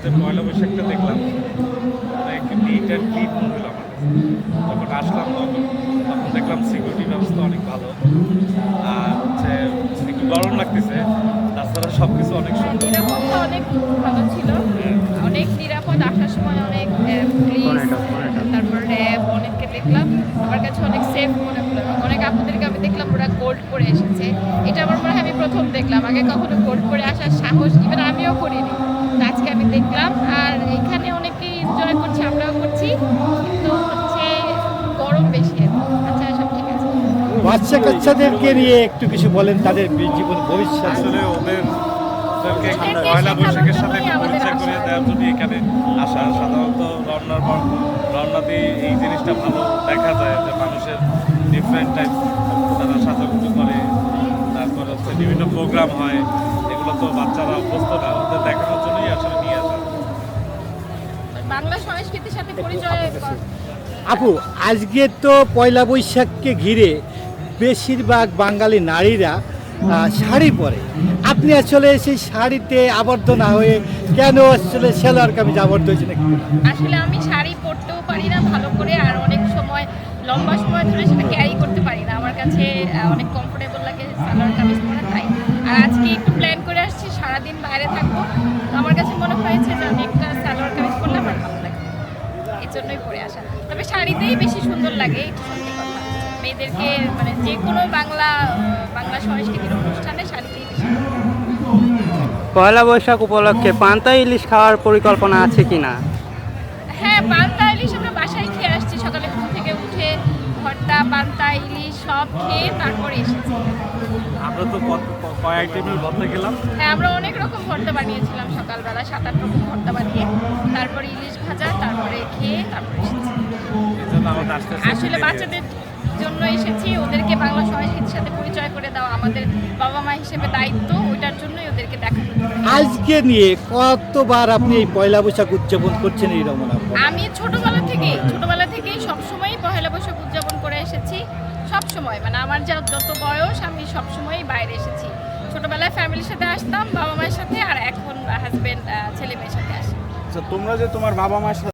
যে পয়লা বৈশাখটা দেখলাম একটু নিট অ্যান্ড ক্লিন মনে হলো আমার কাছে। যখন আসলাম তখন দেখলাম সিকিউরিটি ব্যবস্থা অনেক ভালো, আর হচ্ছে একটু গরম লাগতেছে, তাছাড়া সব কিছু অনেক সুন্দর। নিরাপত্তা অনেক ভালো ছিল, অনেক নিরাপদ, আসার সময় অনেক পুলিশ, তারপর র্যাব অনেককে দেখলাম। আমার কাছে অনেক সেফ মনে হলো। অনেক আপুদেরকে আমি দেখলাম ওরা গোল্ড পরে এসেছে, এটা আমার মনে হয় আমি প্রথম দেখলাম। আগে কখনো গোল্ড পরে আসার সাহস ইভেন আমিও করিনি, তো আজকে আমি দেখলাম। আর এখানে অনেকেই এনজয় করছে, আমরাও করছি, কিন্তু হচ্ছে গরম বেশি এখন। আচ্ছা, সব ঠিক আছে। বাচ্চা কাচ্চাদেরকে নিয়ে একটু কিছু বলেন, তাদের জীবন ভবিষ্যৎ। আসলে ওদেরকে ওদেরকে পয়লা বৈশাখের শেখানোর সাথে জন্যই আমাদের পরিচয় করিয়ে দেওয়ার জন্য এখানে আসা। সাধারণত রওনার পর রওনাতে এই জিনিসটা ভালো দেখা যায় যে মানুষের ডিফারেন্ট টাইপ তারা সাজুগুজু করে, তারপর হচ্ছে বিভিন্ন প্রোগ্রাম হয়, এগুলো তো বাচ্চারা অভ্যস্ত না, ওদের দেখানোর জন্যই আসলে নিয়ে আসা। বাংলা সংস্কৃতির সাথে পরিচয় আপু, আজকে তো পয়লা বৈশাখকে ঘিরে বেশিরভাগ বাঙালি নারীরা শাড়ি পরে। আপনি আসলে সেই শাড়িতে আবদ্ধ না হয়ে কেন আসলে সেলোয়ার কামিজ আবদ্ধ হয়েছেন একটু? আসলে আমি শাড়ি পরতেও পারি না ভালো করে, আর অনেক সময় লম্বা সময় ধরে সেটা ক্যারি করতে পারি না। আমার কাছে অনেক কমফোর্টেবল লাগে সালোয়ার কামিজ পরা, তাই। আর আজকে একটু প্ল্যান করে আসছি, সারাদিন বাইরে থাকবো, তো আমার কাছে মনে হয়েছে যে আমি একটা সালোয়ার কামিজ পরলে আমার ভালো লাগে, এই জন্যই পরে আসা। তবে শাড়িতেই বেশি সুন্দর লাগে, এটা সত্যি কথা। মেয়েদেরকে মানে যে কোনো বাংলা সংস্কৃতির অনুষ্ঠানে শাড়িতেই বেশি ভালো লাগে। পয়লা বৈশাখ উপলক্ষে পান্তা ইলিশ খাওয়ার পরিকল্পনা আছে কিনা? হ্যাঁ, পান্তা ইলিশ আমরা বাসায় খেয়ে আসছি, সকালে ঘুম থেকে উঠে ভর্তা, পান্তা ইলিশ সব খেয়ে তারপরে এসেছি। আমরা তো কয় আইটেমের ভর্তা গেলাম। হ্যাঁ, আমরা অনেক রকম ভর্তা বানিয়েছিলাম সকালবেলা, 7-8 রকম ভর্তা বানিয়ে, তারপরে ইলিশ ভাজা, তারপরে খেয়ে তারপরে এসেছি। এই জন্য আমাদের আসতে আসলে বাচ্চাদের জন্য এসেছি, ওদেরকে বাংলা সংস্কৃতির সাথে পরিচয় করে দেওয়া আমাদের বাবা মা হিসেবে দায়িত্ব, ওইটার জন্যই ওদেরকে দেখানো। আজকে নিয়ে কতবার আপনি এই পয়লা বৈশাখ উদযাপন করছেন এই রমনা? আমি ছোটবেলা থেকেই সবসময়ই পহেলা বৈশাখ উদযাপন করে এসেছি, সব সময়। মানে আমার যত বয়স আমি সবসময়ই বাইরে এসেছি। ছোটবেলায় ফ্যামিলির সাথে আসতাম, বাবা মায়ের সাথে, আর এখন হাজবেন্ড ছেলে মেয়ের সাথে আসি। আচ্ছা, তোমরা যে তোমার বাবা মার সাথে